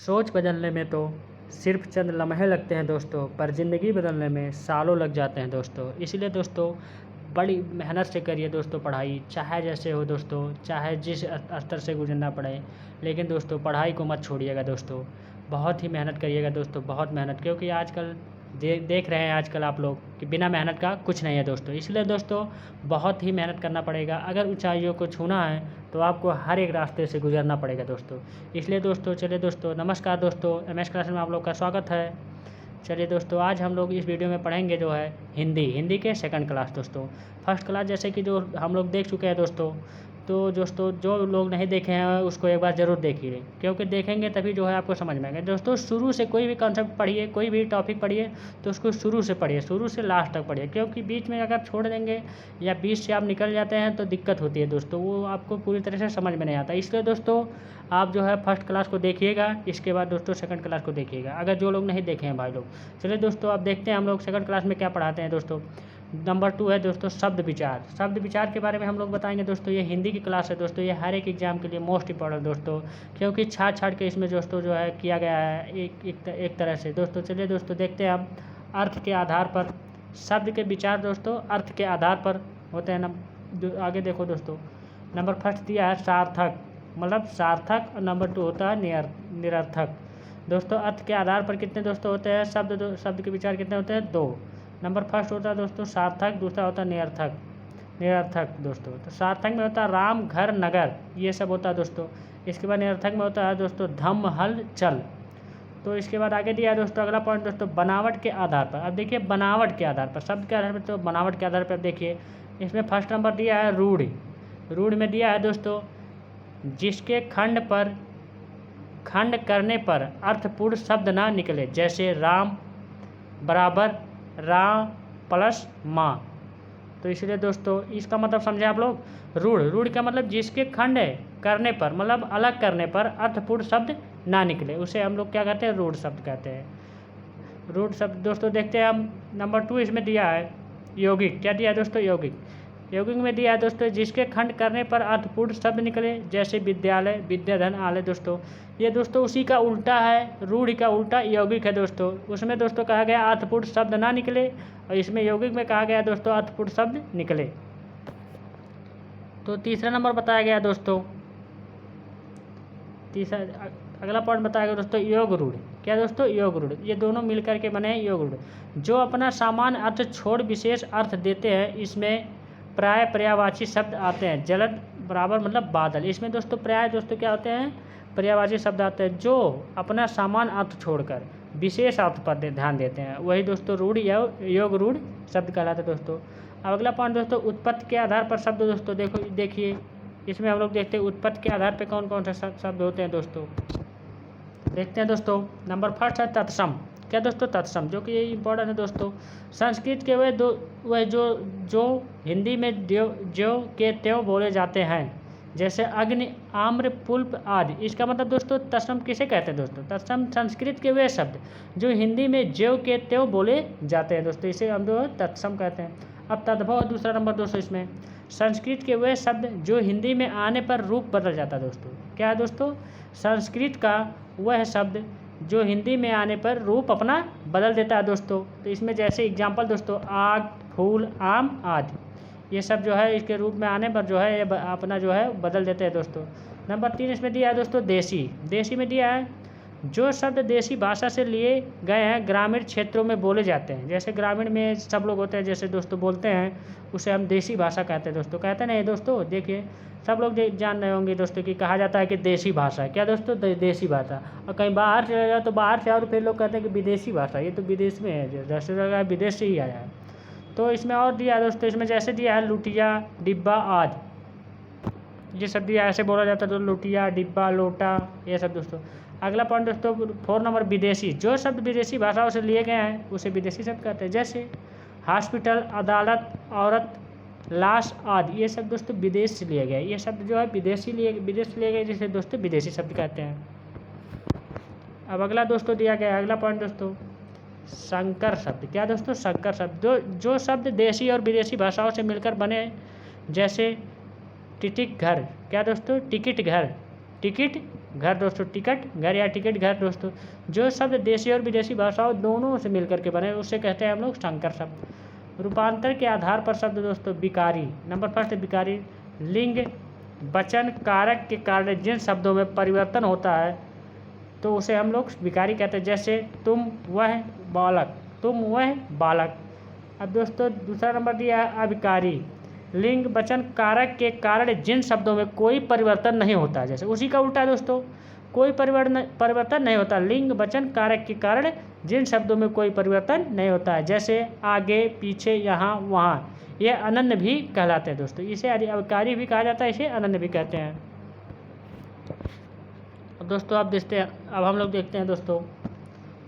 सोच बदलने में तो सिर्फ चंद लम्हे लगते हैं दोस्तों, पर ज़िंदगी बदलने में सालों लग जाते हैं दोस्तों। इसीलिए दोस्तों बड़ी मेहनत से करिए दोस्तों पढ़ाई, चाहे जैसे हो दोस्तों, चाहे जिस स्तर से गुजरना पड़े, लेकिन दोस्तों पढ़ाई को मत छोड़िएगा दोस्तों। बहुत ही मेहनत करिएगा दोस्तों, बहुत मेहनत, क्योंकि आजकल देख रहे हैं आजकल आप लोग कि बिना मेहनत का कुछ नहीं है दोस्तों। इसलिए दोस्तों बहुत ही मेहनत करना पड़ेगा। अगर ऊंचाइयों को छूना है तो आपको हर एक रास्ते से गुजरना पड़ेगा दोस्तों। इसलिए दोस्तों चलिए दोस्तों, नमस्कार दोस्तों, एमएस क्लास में आप लोग का स्वागत है। चलिए दोस्तों, आज हम लोग इस वीडियो में पढ़ेंगे जो है हिंदी के सेकंड क्लास दोस्तों। फर्स्ट क्लास जैसे कि जो हम लोग देख चुके हैं दोस्तों, तो दोस्तों जो लोग नहीं देखे हैं उसको एक बार ज़रूर देखिए, क्योंकि देखेंगे तभी जो है आपको समझ में आएगा दोस्तों। शुरू से कोई भी कॉन्सेप्ट पढ़िए, कोई भी टॉपिक पढ़िए तो उसको शुरू से पढ़िए, शुरू से लास्ट तक पढ़िए, क्योंकि बीच में अगर छोड़ देंगे या बीच से आप निकल जाते हैं तो दिक्कत होती है दोस्तों, वो आपको पूरी तरह से समझ में नहीं आता। इसलिए दोस्तों आप जो है फर्स्ट क्लास को देखिएगा, इसके बाद दोस्तों सेकंड क्लास को देखिएगा, अगर जो लोग नहीं देखे हैं भाई लोग। चलिए दोस्तों आप देखते हैं हम लोग सेकंड क्लास में क्या पढ़ाते हैं दोस्तों। नंबर 2 है दोस्तों शब्द विचार। शब्द विचार के बारे में हम लोग बताएंगे दोस्तों। ये हिंदी की क्लास है दोस्तों, ये हर एक एग्जाम के लिए मोस्ट इंपॉर्टेंट दोस्तों, क्योंकि छाड़ के इसमें दोस्तों जो है किया गया है एक तरह से दोस्तों। चलिए दोस्तों देखते हैं हम अर्थ के आधार पर शब्द के विचार दोस्तों अर्थ के आधार पर होते हैं ना। आगे देखो दोस्तों, नंबर फर्स्ट दिया है सार्थक, मतलब सार्थक, और नंबर 2 होता है निरर्थक दोस्तों। अर्थ के आधार पर कितने दोस्तों होते हैं शब्द के विचार कितने होते हैं? 2। नंबर फर्स्ट होता है दोस्तों सार्थक, दूसरा होता है निरर्थक दोस्तों। तो सार्थक में होता है राम घर नगर, ये सब होता है दोस्तों। इसके बाद निरर्थक में होता है दोस्तों धम्म हल चल। तो इसके बाद आगे दिया है दोस्तों अगला पॉइंट दोस्तों बनावट के आधार पर। अब देखिए बनावट के आधार पर, शब्द के आधार पर तो बनावट के आधार पर। अब देखिए इसमें फर्स्ट नंबर दिया है रूढ़। रूढ़ में दिया है दोस्तों जिसके खंड करने पर अर्थपूर्ण शब्द ना निकले, जैसे राम बराबर राम प्लस माँ। तो इसलिए दोस्तों इसका मतलब समझे आप लोग। रूढ़ का मतलब जिसके खंड करने पर, मतलब अलग करने पर अर्थपूर्ण शब्द ना निकले, उसे हम लोग क्या कहते हैं? रूढ़ शब्द कहते हैं। रूढ़ शब्द दोस्तों देखते हैं हम। नंबर 2 इसमें दिया है यौगिक। क्या दिया है दोस्तों? यौगिक में दिया है दोस्तों जिसके खंड करने पर अर्थपूर्ण शब्द निकले, जैसे विद्यालय, विद्याधन, आलय दोस्तों। ये दोस्तों उसी का उल्टा है, रूढ़ का उल्टा यौगिक है दोस्तों। उसमें दोस्तों कहा गया अर्थपूर्ण शब्द ना निकले, और इसमें यौगिक में कहा गया दोस्तों अर्थपूर्ण शब्द निकले। तो तीसरा नंबर बताया गया दोस्तों, अगला पॉइंट बताया गया दोस्तों योग रूढ़। क्या दोस्तों? योग रूढ़। ये दोनों मिलकर के बने योग रूढ़, जो अपना सामान्य अर्थ छोड़ विशेष अर्थ देते हैं। इसमें प्राय पर्यायवाची शब्द आते हैं, जलद बराबर मतलब बादल। इसमें दोस्तों प्राय दोस्तों क्या होते हैं? पर्यायवाची शब्द आते हैं जो अपना सामान्य अर्थ छोड़कर विशेष अर्थ पर ध्यान देते हैं, वही दोस्तों रूढ़ या योग रूढ़ शब्द कहलाते हैं दोस्तों। अब अगला पॉइंट दोस्तों उत्पत्ति के आधार पर शब्द दोस्तों। देखिए इसमें हम लोग देखते हैं उत्पत्ति के आधार पर कौन कौन से शब्द होते हैं दोस्तों। देखते हैं दोस्तों। नंबर फर्स्ट है तत्सम। क्या दोस्तों? तत्सम, जो कि ये इंपॉर्टेंट है दोस्तों। संस्कृत के वह जो हिंदी में जो के त्यों बोले जाते हैं, जैसे अग्नि, आम्र, पुल्प आदि। इसका मतलब दोस्तों तत्सम किसे कहते हैं दोस्तों? तत्सम संस्कृत के वे शब्द जो हिंदी में ज्यों के त्यों बोले जाते हैं दोस्तों, इसे हम जो तत्सम कहते हैं। अब तद्भव दूसरा नंबर दोस्तों, इसमें संस्कृत के वे शब्द जो हिंदी में आने पर रूप बदल जाता है दोस्तों। क्या है दोस्तों? संस्कृत का वह शब्द जो हिंदी में आने पर रूप अपना बदल देता है दोस्तों। तो इसमें जैसे एग्जाम्पल दोस्तों आग, फूल, आम आदि, ये सब जो है इसके रूप में आने पर जो है ये अपना जो है बदल देते हैं दोस्तों। नंबर 3 इसमें दिया है दोस्तों देशी में दिया है जो शब्द देशी भाषा से लिए गए हैं, ग्रामीण क्षेत्रों में बोले जाते हैं। जैसे ग्रामीण में सब लोग होते हैं जैसे दोस्तों बोलते हैं, उसे हम देशी भाषा कहते हैं दोस्तों। कहते नहीं दोस्तों, देखिए सब लोग जान रहे होंगे दोस्तों कि कहा जाता है कि देशी भाषा है। क्या दोस्तों? देशी भाषा। और कहीं बाहर चले जाओ तो बाहर से और फिर लोग कहते हैं कि विदेशी भाषा, ये तो विदेश में है, जैसे लगा विदेश से ही आया है। तो इसमें और दिया है दोस्तों, इसमें जैसे दिया है लुटिया, डिब्बा आदि, ये सब दिया ऐसे बोला जाता है तो लुटिया, डिब्बा, लोटा, ये सब दोस्तों। अगला पॉइंट दोस्तों 4 नंबर विदेशी। जो शब्द विदेशी भाषाओं से लिए गए हैं उसे विदेशी शब्द कहते हैं, जैसे हॉस्पिटल, अदालत, औरत, लाश आदि। ये सब दोस्तों विदेश से लिए गए, ये शब्द जो है विदेश से लिए गए, जिसे दोस्तों विदेशी शब्द कहते हैं। अब अगला दोस्तों दिया गया अगला पॉइंट दोस्तों संकर शब्द। क्या दोस्तों? संकर शब्द जो शब्द देशी और विदेशी भाषाओं से मिलकर बने, जैसे टिटिक घर। क्या दोस्तों? टिकट घर दोस्तों टिकट, घर या टिकट घर दोस्तों। जो शब्द देशी और विदेशी भाषाओं दोनों से मिलकर के बने उससे कहते हैं हम लोग संकर शब्द। रूपांतर के आधार पर शब्द दोस्तों विकारी। नंबर फर्स्ट विकारी। लिंग वचन कारक के कारण जिन शब्दों में परिवर्तन होता है तो उसे हम लोग विकारी कहते हैं। जैसे तुम वह बालक, तुम वह बालक। अब दोस्तों दूसरा नंबर दिया है अविकारी। लिंग वचन कारक के कारण जिन शब्दों में कोई परिवर्तन नहीं होता, जैसे उसी का उल्टा है दोस्तों, कोई परिवर्तन नहीं होता। लिंग वचन कारक के कारण जिन शब्दों में कोई परिवर्तन नहीं होता है, जैसे आगे पीछे यहाँ वहाँ, ये अनन्य भी कहलाते हैं दोस्तों। इसे अविकारी भी कहा जाता है, इसे अनन्य भी कहते हैं। दोस्तों आप देखते हैं, अब हम लोग देखते हैं दोस्तों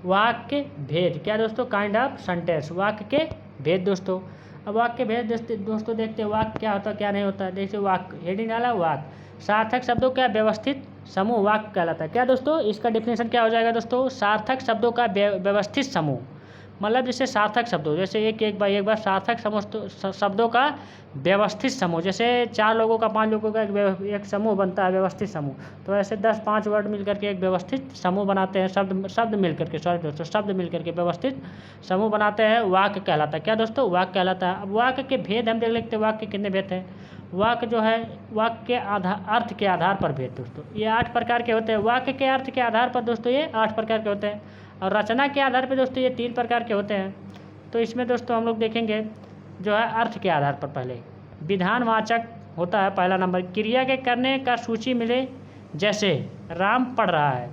वाक्य भेद। क्या दोस्तों? काइंड ऑफ सेंटेंस, वाक्य के भेद दोस्तों। अब वाक्य भेद दोस्तों देखते हैं वाक्य क्या होता है क्या नहीं होता। जैसे वाक्य हेडिंग डाला वाक्य, सार्थक शब्दों का व्यवस्थित समूह वाक्य कहलाता है। क्या दोस्तों? इसका डिफिनेशन क्या हो जाएगा दोस्तों? सार्थक शब्दों का व्यवस्थित समूह, मतलब जैसे सार्थक शब्दों, जैसे एक बार सार्थक शब्दों का व्यवस्थित समूह, जैसे 4 लोगों का 5 लोगों का एक समूह बनता है व्यवस्थित समूह, तो ऐसे 10-5 वर्ड मिलकर के एक व्यवस्थित समूह बनाते हैं। शब्द मिलकर के, सॉरी दोस्तों, शब्द मिलकर के व्यवस्थित समूह बनाते हैं, वाक्य कहलाता है। क्या दोस्तों? वाक्य कहलाता है। अब वाक्य के भेद हम देख लेते हैं, वाक्य कितने भेद हैं। वाक्य जो है वाक्य के अर्थ के आधार पर भेद दोस्तों, ये 8 प्रकार के होते हैं। वाक्य के अर्थ के आधार पर दोस्तों ये 8 प्रकार के होते हैं, और रचना के आधार पर दोस्तों ये 3 प्रकार के होते हैं। तो इसमें दोस्तों हम लोग देखेंगे जो है अर्थ के आधार पर। पहले विधानवाचक होता है पहला नंबर, क्रिया के करने का सूची मिले, जैसे राम पढ़ रहा है,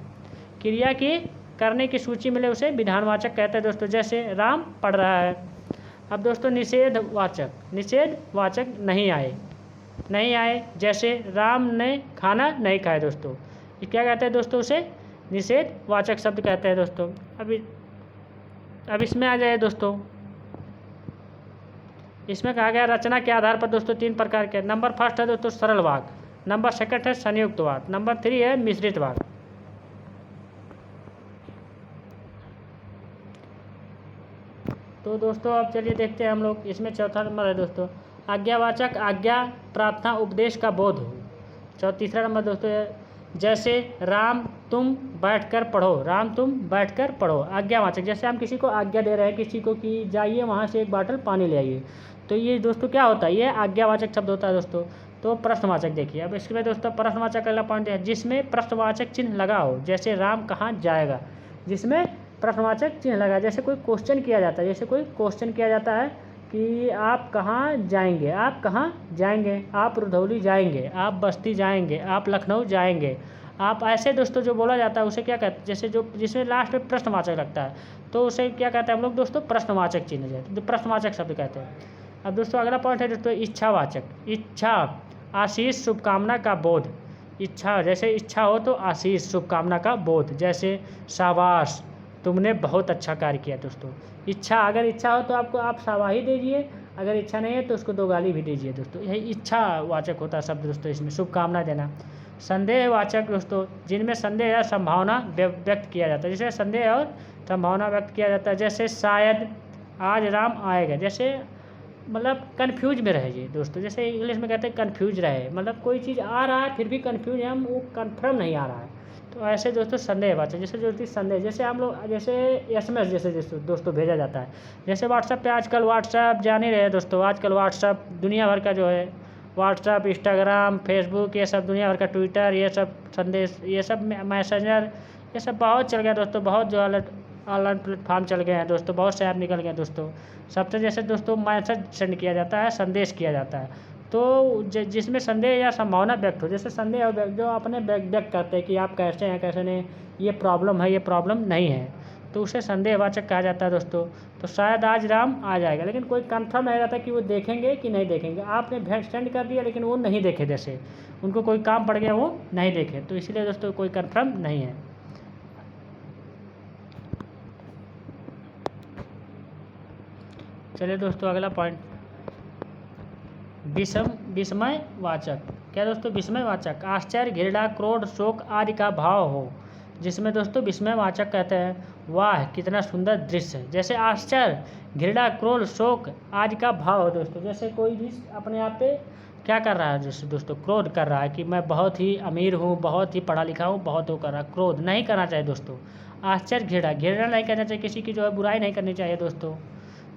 क्रिया की करने की सूची मिले उसे विधानवाचक कहते हैं दोस्तों, जैसे राम पढ़ रहा है। अब दोस्तों निषेधवाचक नहीं आए, जैसे राम ने खाना नहीं खाया दोस्तों, ये क्या कहते हैं दोस्तों? उसे निषेधवाचक शब्द कहते हैं दोस्तों। अब इसमें आ जाए दोस्तों, इसमें कहा गया रचना के आधार पर दोस्तों 3 प्रकार के। नंबर फर्स्ट है दोस्तों सरल वाक्य, नंबर सेकंड है संयुक्त वाक्य, नंबर 3 है मिश्रित वाक्य। तो दोस्तों अब चलिए देखते हैं हम लोग, इसमें चौथा नंबर है दोस्तों आज्ञावाचक, आज्ञा प्रार्थना उपदेश का बोध हो। तीसरा नंबर दोस्तों है जैसे राम तुम बैठकर पढ़ो, राम तुम बैठकर पढ़ो, आज्ञावाचक। जैसे हम किसी को आज्ञा दे रहे हैं किसी को कि जाइए वहाँ से 1 बॉटल पानी ले आइए, तो ये दोस्तों क्या होता है? ये आज्ञावाचक शब्द होता है दोस्तों। तो प्रश्नवाचक देखिए, अब इसमें दोस्तों प्रश्नवाचक अगला पॉइंट है जिसमें प्रश्नवाचक चिन्ह लगा हो, जैसे राम कहाँ जाएगा, जिसमें प्रश्नवाचक चिन्ह लगा, जैसे कोई क्वेश्चन किया जाता है, जैसे कोई क्वेश्चन किया जाता है कि आप कहाँ जाएंगे, आप कहाँ जाएंगे, आप रुधौली जाएंगे, आप बस्ती जाएंगे, आप लखनऊ जाएंगे, आप ऐसे दोस्तों जो बोला जाता है उसे क्या कहते हैं? जैसे जो जिसमें लास्ट में प्रश्नवाचक लगता है तो उसे क्या कहते हैं हम लोग दोस्तों? प्रश्नवाचक चिन्ह, जो प्रश्नवाचक शब्द कहते हैं। अब दोस्तों अगला पॉइंट है दोस्तों इच्छावाचक, इच्छा आशीष शुभकामना का बोध। इच्छा, जैसे इच्छा हो तो आशीष शुभकामना का बोध, जैसे शाबाश तुमने बहुत अच्छा कार्य किया दोस्तों। इच्छा, अगर इच्छा हो तो आपको आप शाबाशी दीजिए, अगर इच्छा नहीं है तो उसको 2 गाली भी दीजिए दोस्तों। यही इच्छावाचक होता है शब्द दोस्तों, इसमें शुभकामना देना। संदेहवाचक दोस्तों जिनमें संदेह या संभावना व्यक्त किया जाता है, जैसे संदेह और संभावना व्यक्त किया जाता है, जैसे शायद आज राम आएगा, जैसे मतलब कन्फ्यूज में रहे दोस्तों, जैसे इंग्लिश में कहते हैं कन्फ्यूज रहे, मतलब कोई चीज़ आ रहा है फिर भी कन्फ्यूज है हम, वो कन्फर्म नहीं आ रहा है, तो ऐसे दोस्तों संदेहवाचक। जैसे जो चीज़ संदेह, जैसे हम लोग जैसे SMS जैसे दोस्तों भेजा जाता है, जैसे व्हाट्सएप पे आजकल व्हाट्सएप जान ही रहे दोस्तों, आजकल व्हाट्सएप दुनिया भर का जो है, व्हाट्सएप इंस्टाग्राम फेसबुक ये सब दुनिया भर का, ट्विटर ये सब संदेश, ये सब मैसेंजर ये सब बहुत चल गया दोस्तों, बहुत जो ऑनलाइन प्लेटफॉर्म चल गए हैं दोस्तों, बहुत से ऐप निकल गए हैं दोस्तों। सबसे जैसे दोस्तों मैसेज सेंड किया जाता है, संदेश किया जाता है, तो जिसमें संदेह या संभावना व्यक्त हो, जैसे संदेह और जो अपने व्यक्त करते हैं कि आप कैसे हैं कैसे नहीं, ये प्रॉब्लम है ये प्रॉब्लम नहीं है, तो उसे संदेहवाचक कहा जाता है दोस्तों। तो शायद आज राम आ जाएगा, लेकिन कोई कंफर्म नहीं रहता कि वो देखेंगे कि नहीं देखेंगे। आपने सेंड कर दिया लेकिन वो नहीं देखे, जैसे उनको कोई काम पड़ गया वो नहीं देखे, तो इसलिए दोस्तों कोई कंफर्म नहीं है। चलिए दोस्तों अगला पॉइंट विस्मयवाचक। क्या दोस्तों? विस्मयवाचक आश्चर्य घृणा क्रोध शोक आदि का भाव हो, जिसमें दोस्तों विस्मयवाचक कहते हैं वाह कितना सुंदर दृश्य है, जैसे आश्चर्य घृणा क्रोध शोक आदि का भाव हो दोस्तों, जैसे कोई भी अपने आप पे क्या कर रहा है जैसे दोस्तों, क्रोध कर रहा है कि मैं बहुत ही अमीर हूँ, बहुत ही पढ़ा लिखा हूँ, बहुत वो कर रहा है। क्रोध नहीं करना चाहिए दोस्तों। आश्चर्य, घृणा, घृणा नहीं करना चाहिए, किसी की जो है बुराई नहीं करनी चाहिए दोस्तों।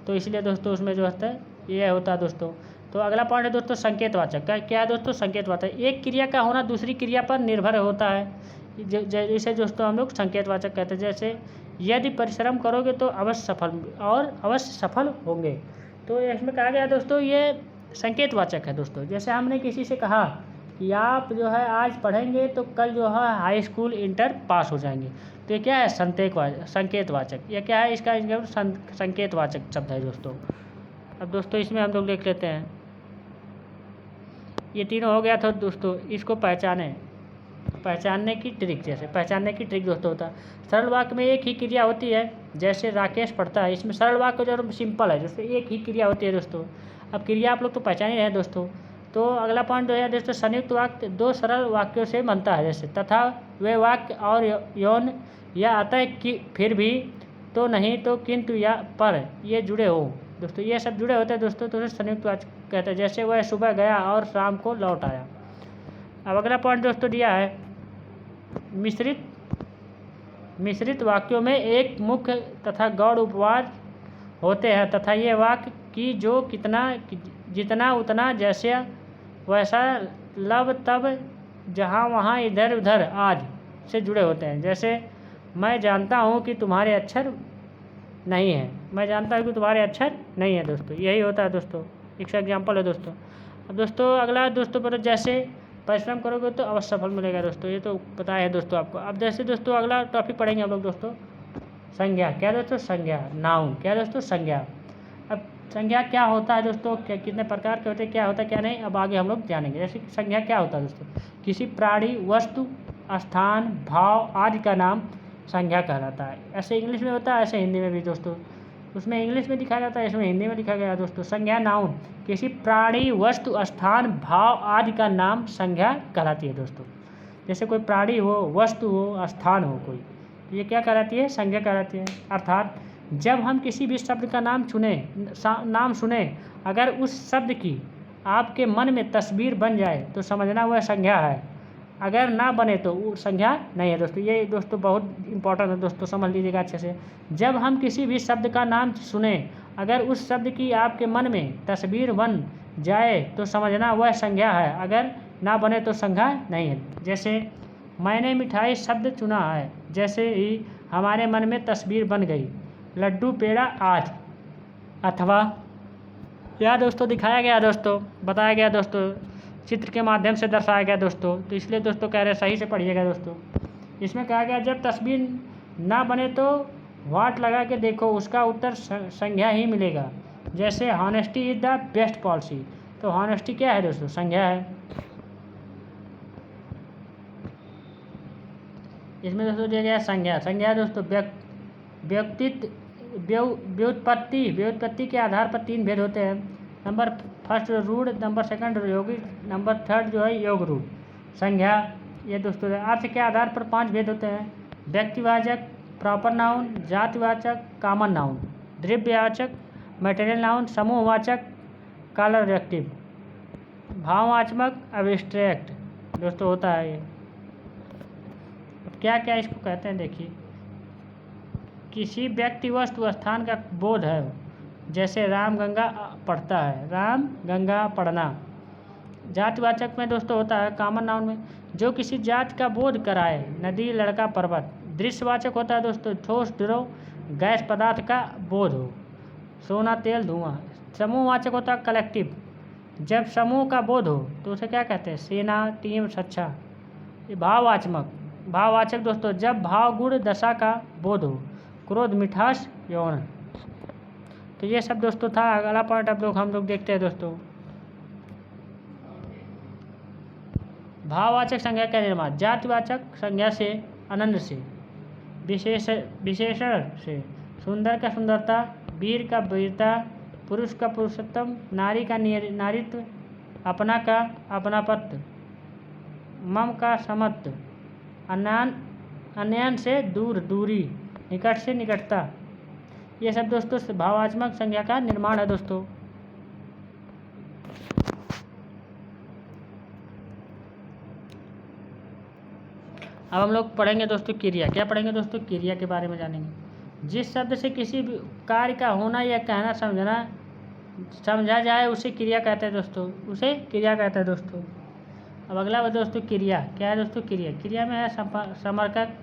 तो इसलिए दोस्तों उसमें जो होता है ये होता है दोस्तों। तो अगला पॉइंट है दोस्तों संकेतवाचक। क्या है दोस्तों? संकेतवाचक। एक क्रिया का होना दूसरी क्रिया पर निर्भर होता है, जैसे दोस्तों हम लोग संकेतवाचक कहते हैं। जैसे यदि परिश्रम करोगे तो अवश्य सफल होंगे। तो इसमें कहा गया दोस्तों ये संकेतवाचक है दोस्तों। जैसे हमने किसी से कहा कि आप जो है आज पढ़ेंगे तो कल जो है हाई स्कूल इंटर पास हो जाएंगे, तो ये क्या है? संकेतवाचक। ये क्या है? इसका संकेतवाचक शब्द है दोस्तों। अब दोस्तों इसमें हम लोग देख लेते हैं, ये तीनों हो गया था दोस्तों। इसको पहचानने की ट्रिक। जैसे पहचानने की ट्रिक दोस्तों होता है सरल वाक्य में एक ही क्रिया होती है, जैसे राकेश पढ़ता है। इसमें सरल वाक्य जो सिंपल है, जैसे एक ही क्रिया होती है दोस्तों। अब क्रिया आप लोग तो पहचान ही रहे हैं दोस्तों। तो अगला पॉइंट जो है दोस्तों, संयुक्त वाक्य दो सरल वाक्यों से बनता है। जैसे तथा, वे वाक्य, और, यौन, या अतः, कि, फिर भी, तो, नहीं, तो, किंतु, या, पर, ये जुड़े हो दोस्तों। ये सब जुड़े होते हैं दोस्तों, तो संयुक्त वाक्य कहते हैं। जैसे वह सुबह गया और शाम को लौट आया। अब अगला पॉइंट दोस्तों दिया है मिश्रित वाक्यों में एक मुख्य तथा गौड़ उपवाद होते हैं, तथा ये वाक्य की जो जितना उतना, जैसे वैसा, लब तब, जहाँ वहाँ, इधर उधर आदि से जुड़े होते हैं। जैसे मैं जानता हूँ कि तुम्हारे अक्षर नहीं है। मैं जानता हूँ कि तुम्हारे अक्षर नहीं है दोस्तों, यही होता है दोस्तों। एक एग्जाम्पल है दोस्तों। अब दोस्तों अगला दोस्तों पर जैसे परिश्रम करोगे तो अवश्य सफल मिलेगा दोस्तों, ये तो पता है दोस्तों आपको। अब जैसे दोस्तों अगला टॉपिक पढ़ेंगे हम लोग दोस्तों, संज्ञा। क्या दोस्तों? संज्ञा, नाउन। क्या दोस्तों? संज्ञा। अब संज्ञा क्या होता है दोस्तों, कितने प्रकार के होते हैं, क्या होता है क्या नहीं, अब आगे हम लोग जानेंगे। जैसे संज्ञा क्या होता है दोस्तों, किसी प्राणी, वस्तु, स्थान, भाव आदि का नाम संज्ञा कहलाता है। ऐसे इंग्लिश में होता है, ऐसे हिंदी में भी दोस्तों। उसमें इंग्लिश में दिखाया जाता है, इसमें हिंदी में लिखा गया है दोस्तों। संज्ञा नाउन किसी प्राणी, वस्तु, स्थान, भाव आदि का नाम संज्ञा कहलाती है दोस्तों। जैसे कोई प्राणी हो, वस्तु हो, स्थान हो कोई, ये क्या कहलाती है? संज्ञा कहलाती है। अर्थात जब हम किसी भी शब्द का नाम सुने, अगर उस शब्द की आपके मन में तस्वीर बन जाए तो समझना वह संज्ञा है, अगर ना बने तो वो संज्ञा नहीं है दोस्तों। ये दोस्तों बहुत इंपॉर्टेंट है दोस्तों, समझ लीजिएगा अच्छे से। जब हम किसी भी शब्द का नाम सुने, अगर उस शब्द की आपके मन में तस्वीर बन जाए तो समझना वह संज्ञा है, अगर ना बने तो संज्ञा नहीं है। जैसे मैंने मिठाई शब्द चुना है, जैसे ही हमारे मन में तस्वीर बन गई, लड्डू, पेड़ा आदि। अथवा यह दोस्तों दिखाया गया दोस्तों, बताया गया दोस्तों, चित्र के माध्यम से दर्शाया गया दोस्तों। तो इसलिए दोस्तों कह रहे सही से पढ़िएगा दोस्तों। इसमें कहा गया जब तस्वीर ना बने तो वाट लगा के देखो, उसका उत्तर संज्ञा ही मिलेगा। जैसे honesty is the best policy, तो हॉनेस्टी क्या है दोस्तों? संज्ञा है। इसमें दोस्तों दिया गया संज्ञा। संज्ञा दोस्तों व्युत्पत्ति के आधार पर 3 भेद होते हैं। नंबर फर्स्ट रूढ़, नंबर सेकंड यौगिक, नंबर थर्ड जो है योग रूढ़। संज्ञा ये दोस्तों अर्थ के आधार पर 5 भेद होते हैं। व्यक्तिवाचक, प्रॉपर नाउन, जातिवाचक, कॉमन नाउन, द्रव्यवाचक, मटेरियल नाउन, समूहवाचक, कॉलरेक्टिव, भाववाचक, एब्स्ट्रैक्ट दोस्तों होता है ये। अब क्या क्या इसको कहते हैं देखिए, किसी व्यक्ति, वस्तु, स्थान का बोध है। जैसे राम गंगा पढ़ता है, राम गंगा पढ़ना। जातिवाचक में दोस्तों होता है कॉमन नाउन में, जो किसी जात का बोध कराए, नदी, लड़का, पर्वत। दृश्यवाचक होता है दोस्तों ठोस, द्रव, गैस पदार्थ का बोध हो, सोना, तेल, धुआं। समूहवाचक होता है कलेक्टिव, जब समूह का बोध हो तो उसे क्या कहते हैं? सेना, टीम, सच्चा। ये भाववाचक दोस्तों जब भाव, गुण, दशा का बोध हो, क्रोध, मिठास, यौन। तो ये सब दोस्तों था। अगला पॉइंट हम लोग देखते हैं दोस्तों, भाववाचक संज्ञा का निर्माण। जातिवाचक संज्ञा से, आनंद से, विशेषण से, सुंदर का सुंदरता, वीर का वीरता, पुरुष का पुरुषोत्तम, नारी का नारीत्व, अपना का अपनापत्व, मम का समत्व, अन्यान से दूरी, निकट से निकटता। ये सब दोस्तों भावात्मक संज्ञा का निर्माण है दोस्तों। अब हम लोग पढ़ेंगे दोस्तों क्रिया। क्या पढ़ेंगे दोस्तों? क्रिया के बारे में जानेंगे। जिस शब्द से किसी भी कार्य का होना या कहना समझा जाए उसे क्रिया कहते हैं दोस्तों, उसे क्रिया कहते हैं दोस्तों। अब अगला है दोस्तों क्रिया। क्या है दोस्तों? क्रिया। क्रिया में है समर्पक,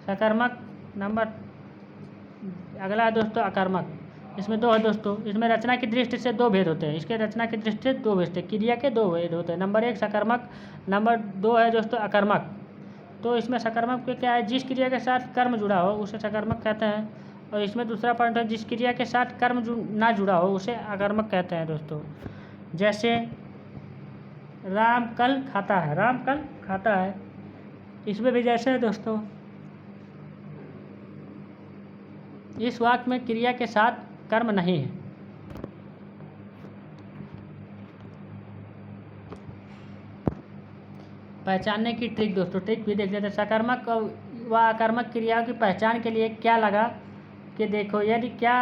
सकर्मक। नंबर अगला है दोस्तों अकर्मक। इसमें दो है दोस्तों। इसमें रचना की दृष्टि से दो भेद होते हैं। इसके रचना की दृष्टि से दो भेद, क्रिया के दो भेद होते हैं। नंबर 1 सकर्मक, नंबर 2 है दोस्तों अकर्मक। तो इसमें सकर्मक पे क्या है? जिस क्रिया के साथ कर्म जुड़ा हो उसे सकर्मक कहते हैं। और इसमें दूसरा पॉइंट है जिस क्रिया के साथ कर्म ना जुड़ा हो उसे अकर्मक कहते हैं दोस्तों। जैसे राम कल खाता है, राम कल खाता है। इसमें भी जैसे है दोस्तों, इस वाक्य में क्रिया के साथ कर्म नहीं है। पहचानने की ट्रिक दोस्तों, ट्रिक भी देख लेते हैं। सकर्मक व अकर्मक क्रियाओं की पहचान के लिए क्या लगा कि देखो, यदि क्या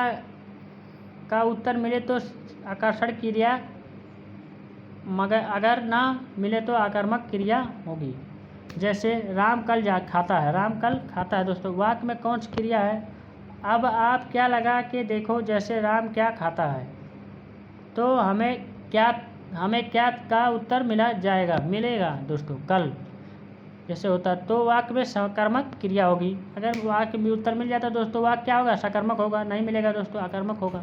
का उत्तर मिले तो आकर्षण क्रिया, मगर अगर ना मिले तो आकर्मक क्रिया होगी। जैसे राम कल खाता है, राम कल खाता है दोस्तों। वाक्य में कौन सी क्रिया है? अब आप क्या लगा कि देखो, जैसे राम क्या खाता है, तो हमें क्या का उत्तर मिलेगा दोस्तों कल, जैसे होता तो वाक्य में सकर्मक क्रिया होगी। अगर वाक्य में उत्तर मिल जाता दोस्तों, वाक्य क्या होगा? सकर्मक होगा। नहीं मिलेगा दोस्तों, आकर्मक होगा।